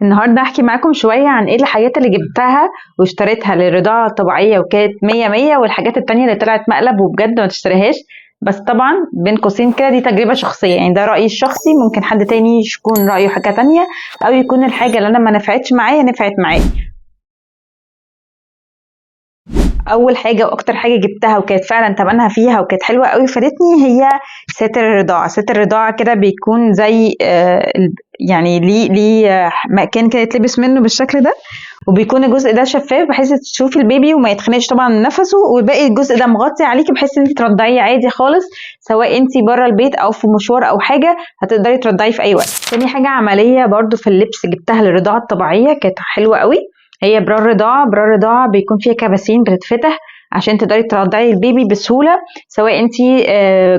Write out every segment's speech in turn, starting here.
النهاردة هحكي معاكم شوية عن ايه الحاجات اللي جبتها واشتريتها للرضاعة الطبيعية وكانت مية مية، والحاجات التانية اللي طلعت مقلب وبجد ما تشتريهاش. بس طبعا بين قوسين كده دي تجربة شخصية، يعني ده رأيي الشخصي، ممكن حد تاني يكون رأيه حاجة تانية، أو يكون الحاجة اللي أنا ما نفعتش معايا نفعت معايا. اول حاجه واكتر حاجه جبتها وكانت فعلا تمنها فيها وكانت حلوه قوي فادتني هي ساتر الرضاعه. ساتر الرضاعه كده بيكون زي يعني ليه مكان كده يتلبس منه بالشكل ده، وبيكون الجزء ده شفاف بحيث تشوفي البيبي وما يتخنقش طبعا من نفسه، والباقي الجزء ده مغطي عليكي بحيث ان انت ترضعيه عادي خالص، سواء انت بره البيت او في مشوار او حاجه هتقدري ترضعيه في اي وقت. تاني حاجه عمليه برضو في اللبس جبتها للرضاعه الطبيعيه كانت حلوه قوي، هي برا الرضاعة. برا الرضاعة بيكون فيها كباسين بتتفتح عشان تقدري ترضعي البيبي بسهولة، سواء انتي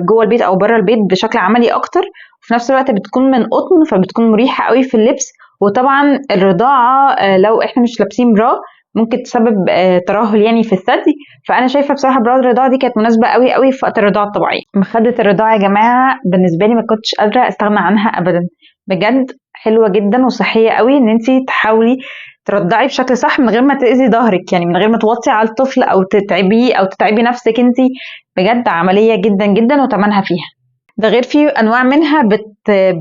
جوه البيت او برا البيت بشكل عملي اكتر، وفي نفس الوقت بتكون من قطن فبتكون مريحة قوي في اللبس. وطبعا الرضاعة لو احنا مش لابسين برا ممكن تسبب ترهل يعني في الثدي، فانا شايفه بصراحه برا الرضاعه دي كانت مناسبه قوي قوي في وقت الرضاعه الطبيعيه. مخده الرضاعه يا جماعه بالنسبه لي ما كنتش قادره استغنى عنها ابدا، بجد حلوه جدا وصحيه قوي ان انت تحاولي ترضعي بشكل صح من غير ما تأذي ظهرك، يعني من غير ما توطي على الطفل او تتعبيه او تتعبي نفسك انتي. بجد عملية جدا جدا وتمنها فيها. ده غير في انواع منها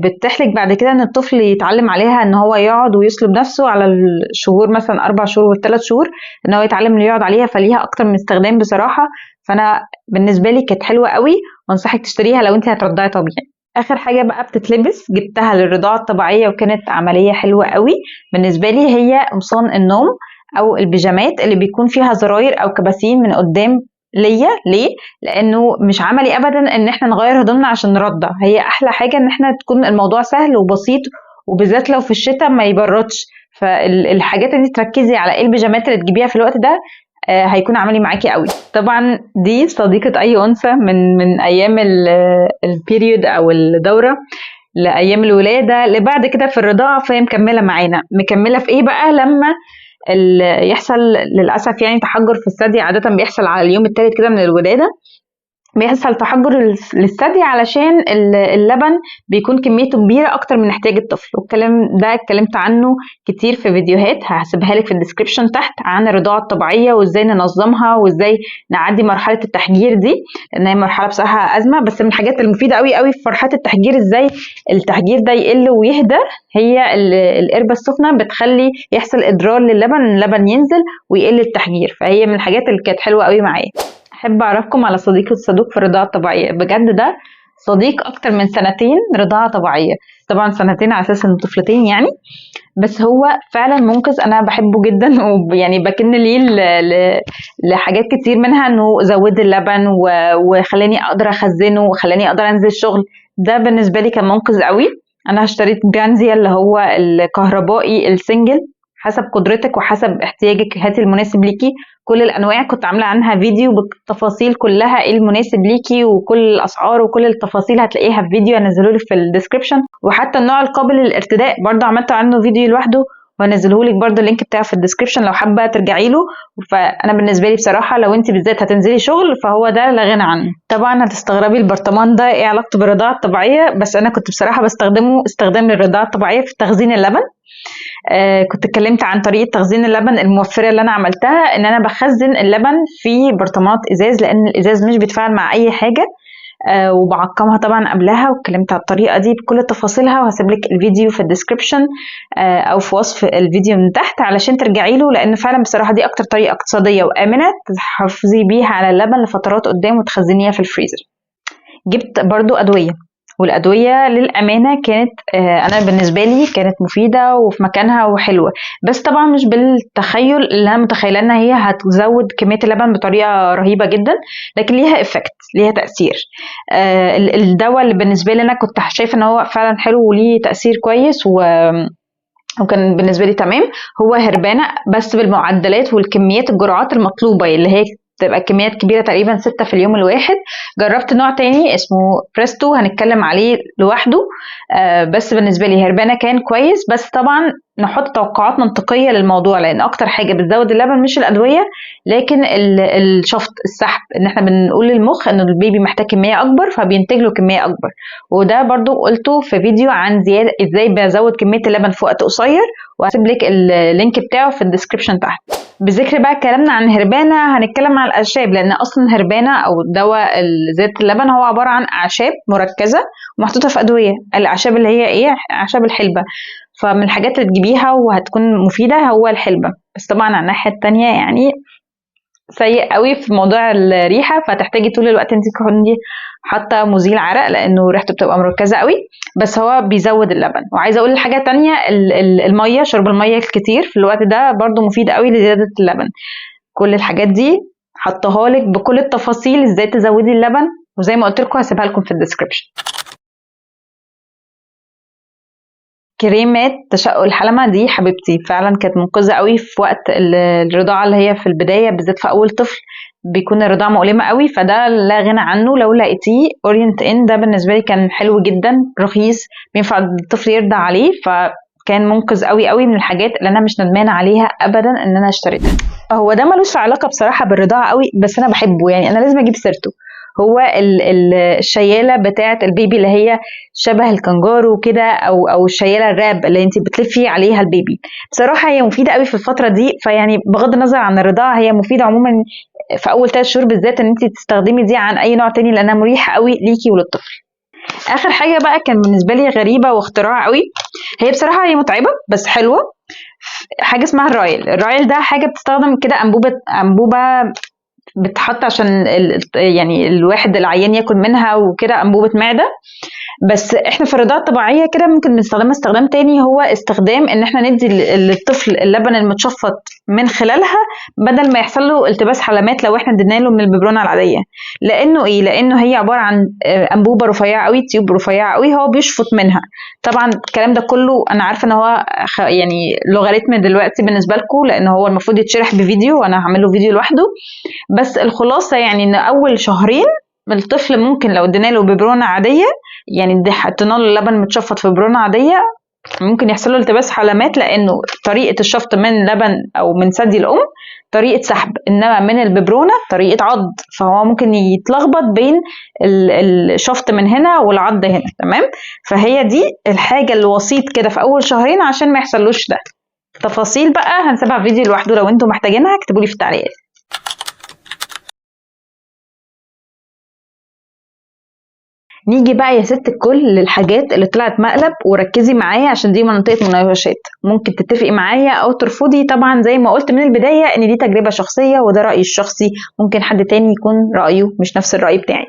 بتحلك بعد كده ان الطفل يتعلم عليها ان هو يقعد ويسلب نفسه على الشهور، مثلا 4 شهور و3 شهور، ان هو يتعلم انه يقعد عليها، فليها اكتر من استخدام بصراحة. فانا بالنسبة لي كانت حلوة قوي وانصحك تشتريها لو انت هترضعي طبيعي. اخر حاجة بقى بتتلبس جبتها للرضاعة الطبيعية وكانت عملية حلوة قوي بالنسبة لي، هي قمصان النوم او البيجامات اللي بيكون فيها زراير او كباسين من قدام. ليه؟ لانه مش عملي ابدا ان احنا نغير هدومنا عشان نرضع، هي احلى حاجة ان احنا تكون الموضوع سهل وبسيط، وبالذات لو في الشتاء ما يبردش. فالحاجات اللي تركزي على ايه البيجامات اللي تجيبيها في الوقت ده هيكون عملي معاكي قوي. طبعا دي صديقة اي انثى من ايام البيريود او الدورة لايام الولاده لبعد كده في الرضاعه، فهي مكمله معانا. مكمله في ايه بقى؟ لما يحصل للاسف يعني تحجر في الثدي، عاده بيحصل على اليوم الثالث كده من الولاده، بيحصل تحجر للثدي علشان اللبن بيكون كميته كبيرة أكتر من احتياج الطفل. والكلام ده اتكلمت عنه كتير في فيديوهات هسيبها لك في الديسكريبشن تحت عن الرضاعة الطبيعية وازاي ننظمها وازاي نعدي مرحلة التحجير دي، لأن هي مرحلة بصراحة أزمة. بس من الحاجات المفيدة قوي قوي في مرحلة التحجير ازاي التحجير ده يقل ويهدى، هي القربة السخنة بتخلي يحصل إدرار للبن، اللبن ينزل ويقل التحجير، فهي من الحاجات اللي كانت حلوة قوي معايا. احب اعرفكم على صديقي الصدوق في الرضاعه الطبيعيه، بجد ده صديق اكتر من 2 سنين رضاعه طبيعيه، طبعا 2 على اساس ان طفلتين يعني، بس هو فعلا منقذ. انا بحبه جدا ويعني بكن ليه لحاجات كتير، منها انه زود اللبن وخلاني اقدر اخزنه وخلاني اقدر انزل شغل. ده بالنسبه لي كان منقذ قوي. انا اشتريت جرانزيا اللي هو الكهربائي السنجل، حسب قدرتك وحسب احتياجك هاتي المناسب ليكي. كل الانواع كنت عامله عنها فيديو بالتفاصيل كلها، ايه المناسب ليكي وكل الاسعار وكل التفاصيل هتلاقيها في فيديو هنزله لك في الديسكريبشن. وحتى النوع القابل للارتداء برضو عملت عنه فيديو لوحده وهنزله لك برضو اللينك بتاعه في الديسكريبشن لو حابه ترجعي له. فانا بالنسبه لي بصراحه لو انت بالذات هتنزلي شغل فهو ده لا غنى عنه. طبعا هتستغربي البرطمان ده ايه علاقته بالرضاعه الطبيعيه، بس انا كنت بصراحه بستخدمه استخدام للرضاعه الطبيعيه في تخزين اللبن. كنت اتكلمت عن طريقة تخزين اللبن الموفرة اللي أنا عملتها، إن أنا بخزن اللبن في برطمانات إزاز، لأن الإزاز مش بيتفاعل مع أي حاجة، وبعقمها طبعا قبلها، واتكلمت على الطريقة دي بكل تفاصيلها وهسيب لك الفيديو في الديسكريبشن أو في وصف الفيديو من تحت علشان ترجعي له، لأن فعلا بصراحة دي أكتر طريقة اقتصادية وآمنة تحافظي بيها على اللبن لفترات قدام وتخزنيها في الفريزر. جبت برضو أدوية، والأدوية للأمانة كانت أنا بالنسبة لي كانت مفيدة وفي مكانها وحلوة، بس طبعا مش بالتخيل اللي أنا متخيلة إن هي هتزود كمية اللبن بطريقة رهيبة جدا، لكن ليها إفكت، ليها تأثير. الدواء اللي بالنسبة لي أنا كنت شايفة إن هو فعلا حلو وليه تأثير كويس وكان بالنسبة لي تمام، هو هربانة بس بالمعدلات والكميات الجرعات المطلوبة اللي هي بتبقى كميات كبيرة تقريبا 6 في اليوم الواحد. جربت نوع تاني اسمه بريستو، هنتكلم عليه لوحده. بس بالنسبة لي هربانة كان كويس، بس طبعا نحط توقعات منطقية للموضوع، لأن أكتر حاجة بتزود اللبن مش الأدوية لكن الشفط، السحب، إن احنا بنقول للمخ إن البيبي محتاج كمية أكبر فبينتج له كمية أكبر. وده برضو قلته في فيديو عن زيادة إزاي بزود كمية اللبن في وقت قصير، وهسيب لك اللينك بتاعه في الديسكريبشن تحت. بذكر بقى كلامنا عن هربانة، هنتكلم عن الأعشاب، لأن أصلا هربانة أو دواء زيادة اللبن هو عبارة عن أعشاب مركزة ومحطوطة في أدوية. الأعشاب اللي هي إيه؟ أعشاب الحلبة. فمن الحاجات اللي تجيبيها وهتكون مفيدة هو الحلبة، بس طبعا على الناحية التانية يعني سيء قوي في موضوع الريحة، فتحتاجي طول الوقت انت تكوني حاطة مزيل عرق لأنه ريحته بتبقى مركزة قوي، بس هو بيزود اللبن. وعايزة أقول حاجة تانية، المية، شرب المية الكتير في الوقت ده برضو مفيد قوي لزيادة اللبن. كل الحاجات دي حطها لك بكل التفاصيل ازاي تزودي اللبن، وزي ما قلت لكم هسيبها لكم في الديسكريبشن. كريمات تشقق الحلمة دي حبيبتي فعلا كانت منقذة قوي في وقت الرضاعة اللي هي في البداية، بالذات في أول طفل بيكون الرضاعة مؤلمة قوي، فده لا غنى عنه. لو لقيتيه اورينت ان ده بالنسبة لي كان حلو جدا، رخيص، بينفع الطفل يرضع عليه، فكان منقذ قوي قوي من الحاجات اللي انا مش ندمانة عليها ابدا ان انا اشتريتها. هو ده ملوش علاقة بصراحة بالرضاعة قوي، بس انا بحبه يعني، انا لازم اجيب سيرته. هو الشيالة بتاعة البيبي اللي هي شبه الكنجارو كده، او الشيالة الراب اللي انت بتلفي عليها البيبي. بصراحة هي مفيدة قوي في الفترة دي، فيعني بغض النظر عن الرضاعة هي مفيدة عموما في اول 3 شهور بالذات ان انت تستخدمي دي عن اي نوع تاني، لانها مريحة قوي ليكي وللطفل. اخر حاجة بقى كان بالنسبة لي غريبة واختراع قوي، هي بصراحة هي متعبة بس حلوة. حاجة اسمها الرايل ده حاجة بتستخدم كده، أنبوبة بتحط عشان يعني الواحد العيان ياكل منها وكده، أنبوبة معدة. بس احنا في الرضاعة الطبيعية كده ممكن نستخدمها استخدام تاني، هو استخدام ان احنا ندي للطفل اللبن المتشفط من خلالها، بدل ما يحصل له التباس حلمات لو احنا ادينا له من الببرونة العادية. لانه ايه؟ لانه هي عبارة عن انبوبة رفيعة قوي، تيوب رفيعة قوي، هو بيشفط منها. طبعا الكلام ده كله انا عارفة ان هو يعني لوغاريتم دلوقتي بالنسبة لكم، لان هو المفروض يتشرح بفيديو وانا هعمل له فيديو لوحده. بس الخلاصة يعني ان اول شهرين الطفل ممكن لو ادينا له ببرونة عادية، يعني حطينا له اللبن متشفط في ببرونة عادية، ممكن يحصل له التباس حلمات، لانه طريقة الشفط من لبن او من ثدي الام طريقة سحب، انما من الببرونة طريقة عض، فهو ممكن يتلخبط بين الشفط من هنا والعض هنا. تمام؟ فهي دي الحاجة الوسيط كده في اول شهرين عشان ما يحصلوش ده. تفاصيل بقى هنسيبها في فيديو لوحده، لو انتم محتاجينها اكتبوا لي في التعليقات. نيجي بقى يا ست الكل للحاجات اللي طلعت مقلب، وركزي معايا عشان دي منطقة مناقشات، ممكن تتفقي معايا او ترفضي. طبعا زي ما قلت من البداية ان دي تجربة شخصية وده رأيي الشخصي، ممكن حد تاني يكون رأيه مش نفس الرأي بتاعي.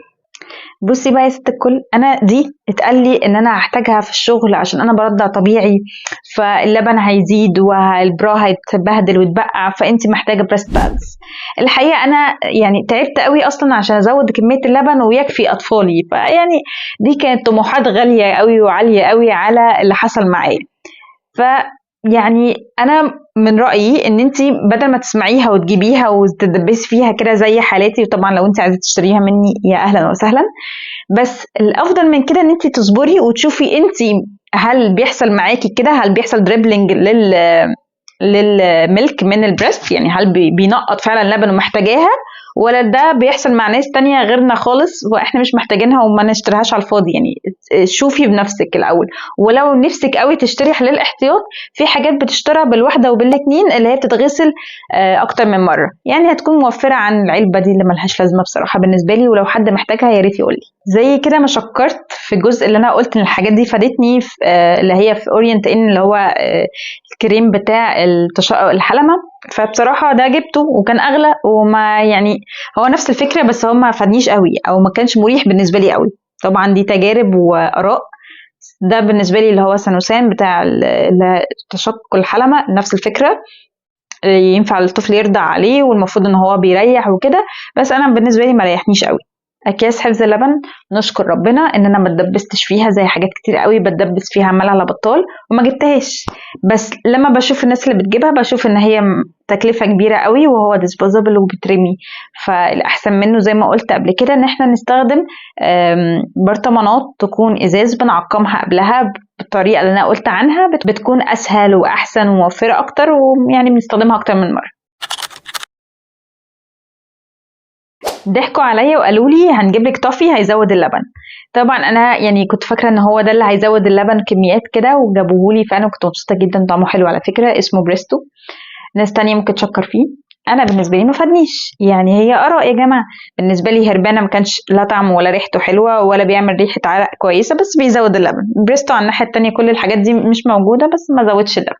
بصي بقى يا ست الكل، انا دي اتقال لي ان انا هحتاجها في الشغل عشان انا برضع طبيعي، فاللبن هيزيد والبرا هيتبهدل ويتبقع، فانت محتاجه بريست بادز. الحقيقه انا يعني تعبت قوي اصلا عشان ازود كميه اللبن ويكفي اطفالي، فيعني دي كانت طموحات غاليه قوي وعاليه قوي على اللي حصل معايا. فيعني انا من رايي ان انت بدل ما تسمعيها وتجيبيها وتدبسي فيها كده زي حالاتي، وطبعا لو انت عايزه تشتريها مني يا اهلا وسهلا، بس الافضل من كده ان انت تصبري وتشوفي انت هل بيحصل معاكي كده، هل بيحصل دريبلينج للملك من البريست، يعني هل بينقط فعلا لبن ومحتاجاها، ولا ده بيحصل مع ناس تانية غيرنا خالص واحنا مش محتاجينها وما نشتريهاش على الفاضي. يعني شوفي بنفسك الاول، ولو نفسك قوي تشتري للاحتياط، في حاجات بتشترى بالواحده وبالاتنين اللي هي بتتغسل اكتر من مره، يعني هتكون موفره عن العلبه دي اللي ملهاش لازمه بصراحه بالنسبه لي. ولو حد محتاجها يا ريت يقول لي. زي كده ما شكرت في الجزء اللي انا قلت ان الحاجات دي فادتني في اللي هي في اورينت ان اللي هو الكريم بتاع التشقق الحلمه، فبصراحه ده جبته وكان اغلى، وما يعني هو نفس الفكره بس هو ما فادنيش قوي او ما كانش مريح بالنسبه لي قوي. طبعا دي تجارب واراء. ده بالنسبه لي اللي هو سانوسان بتاع تشقق الحلمه، نفس الفكره، ينفع الطفل يرضع عليه والمفروض ان هو بيريح وكده، بس انا بالنسبه لي ما ريحنيش قوي. اكياس حفظ اللبن نشكر ربنا ان انا ما اتدبستش فيها زي حاجات كتير قوي بتدبس فيها عمال على بطال وما جبتهاش. بس لما بشوف الناس اللي بتجيبها بشوف ان هي تكلفة كبيرة قوي وهو disposable وبترمي. فالاحسن منه زي ما قلت قبل كده ان احنا نستخدم برطمانات تكون ازاز بنعقمها قبلها بالطريقة اللي انا قلت عنها، بتكون اسهل واحسن وموفرة اكتر، ويعني بنستخدمها اكتر من مرة. ضحكوا عليا وقالوا لي هنجيب لك توفي هيزود اللبن. طبعا انا يعني كنت فاكره ان هو ده اللي هيزود اللبن كميات كده، وجابوه لي فانا كنت مبسوطه جدا. طعمه حلو على فكره، اسمه بريستو. ناس تانية ممكن تشكر فيه. انا بالنسبه لي ما فادنيش، يعني هي اراء يا جماعه. بالنسبه لي هربانه ما كانش لا طعمه ولا ريحته حلوه ولا بيعمل ريحه عرق كويسه، بس بيزود اللبن. بريستو على الناحيه التانية كل الحاجات دي مش موجوده بس ما زودش اللبن.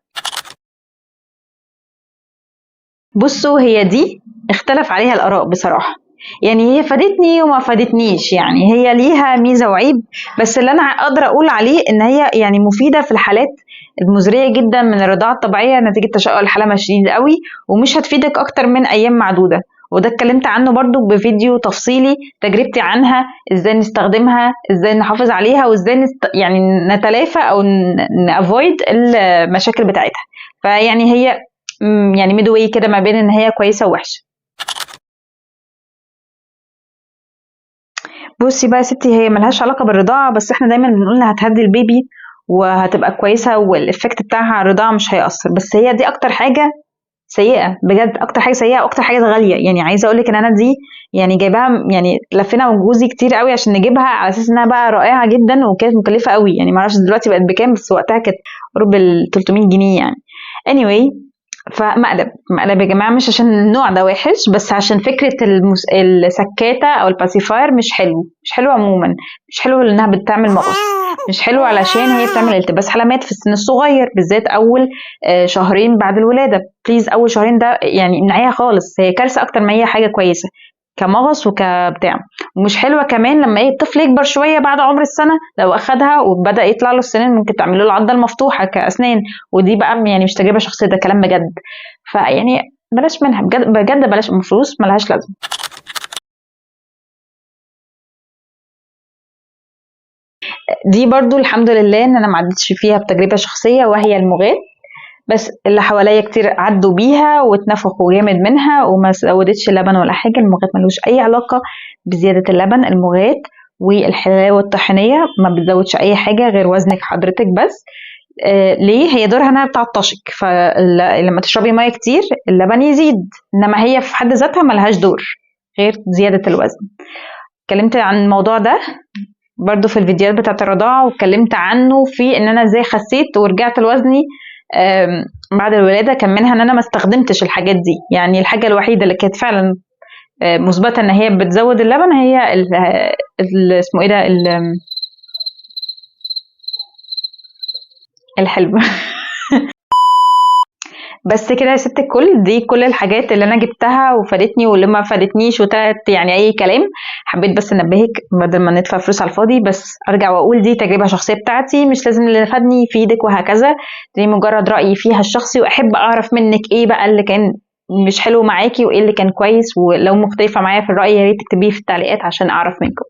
بصوا هي دي اختلف عليها الآراء بصراحة. يعني هي فادتني وما فادتنيش، يعني هي ليها ميزة وعيب. بس اللي أنا أقدر أقول عليه إن هي يعني مفيدة في الحالات المزرية جدا من الرضاعة الطبيعية نتيجة تشقق الحلمة شديد قوي، ومش هتفيدك أكتر من أيام معدودة. وده اتكلمت عنه برضو بفيديو تفصيلي، تجربتي عنها، ازاي نستخدمها، ازاي نحافظ عليها، وازاي يعني نتلافى او نافويد المشاكل بتاعتها. فيعني هي يعني ميدوي كده ما بين ان هي كويسه ووحشه. بصي بقى يا ستي، هي ملهاش علاقه بالرضاعه، بس احنا دايما بنقول انها هتهدي البيبي وهتبقى كويسه والافكت بتاعها على الرضاعه مش هيأثر. بس هي دي اكتر حاجه سيئه بجد، اكتر حاجه سيئه واكتر حاجه غاليه. يعني عايزه اقول لك ان انا دي يعني جايباها، يعني لفينا وجوزي كتير قوي عشان نجيبها على اساس انها بقى رائعه جدا، وكانت مكلفه قوي. يعني ما اعرفش دلوقتي بقت بكام، بس وقتها كانت قرب ال 300 جنيه يعني. anyway، فمقلب يا جماعة مش عشان النوع ده وحش، بس عشان فكرة السكاتة أو الباسيفاير مش حلو. مش حلو عموما. مش حلو لأنها بتعمل مغص. مش حلو علشان هي بتعمل التباس حلمات في السن الصغير بالذات أول شهرين بعد الولادة. بليز أول شهرين ده يعني امنعيها خالص، هي كارثة أكتر ما هي حاجة كويسة كمغص وكبتاع. ومش حلوة كمان لما ايه الطفل يكبر شوية بعد عمر السنة، لو أخدها وبدأ يطلع له السنين ممكن تعمل له العضة المفتوحة كأسنان، ودي بقى يعني مش تجربة شخصية، ده كلام بجد. فيعني بلاش منها بجد بجد، بلاش فلوس ملهاش لازمة. دي برضو الحمد لله ان انا ما عدتش فيها بتجربة شخصية، وهي المغاة. بس اللي حواليا كتير عدوا بيها واتنفخوا جامد منها وما زودتش لبن ولا حاجة. المغات ملوش أي علاقة بزيادة اللبن. المغات والحلاوة الطحينية ما بتزودش أي حاجة غير وزنك حضرتك بس. ليه؟ هي دورها انها بتعطشك، فلما تشربي ميه كتير اللبن يزيد، انما هي في حد ذاتها ملهاش دور غير زيادة الوزن. اتكلمت عن الموضوع ده برضو في الفيديوهات بتاعت الرضاعة، واتكلمت عنه في ان انا ازاي خسيت ورجعت لوزني بعد الولادة. كان منها ان انا ما استخدمتش الحاجات دي. يعني الحاجة الوحيدة اللي كانت فعلا مثبتة ان هي بتزود اللبن هي اسمه ايه ده الحلم. بس كده يا ست الكل، دي كل الحاجات اللي انا جبتها وفادتني واللي ما فادتنيش وطلعت يعني اي كلام. حبيت بس انبهك بدل ما ندفع فلوس على الفاضي. بس ارجع واقول دي تجربه شخصيه بتاعتي، مش لازم اللي فادني يفيدك وهكذا. دي مجرد رايي فيها الشخصي، واحب اعرف منك ايه بقى اللي كان مش حلو معاكي وايه اللي كان كويس. ولو مختلفه معايا في الراي يا ريت تكتبيه في التعليقات عشان اعرف منكم.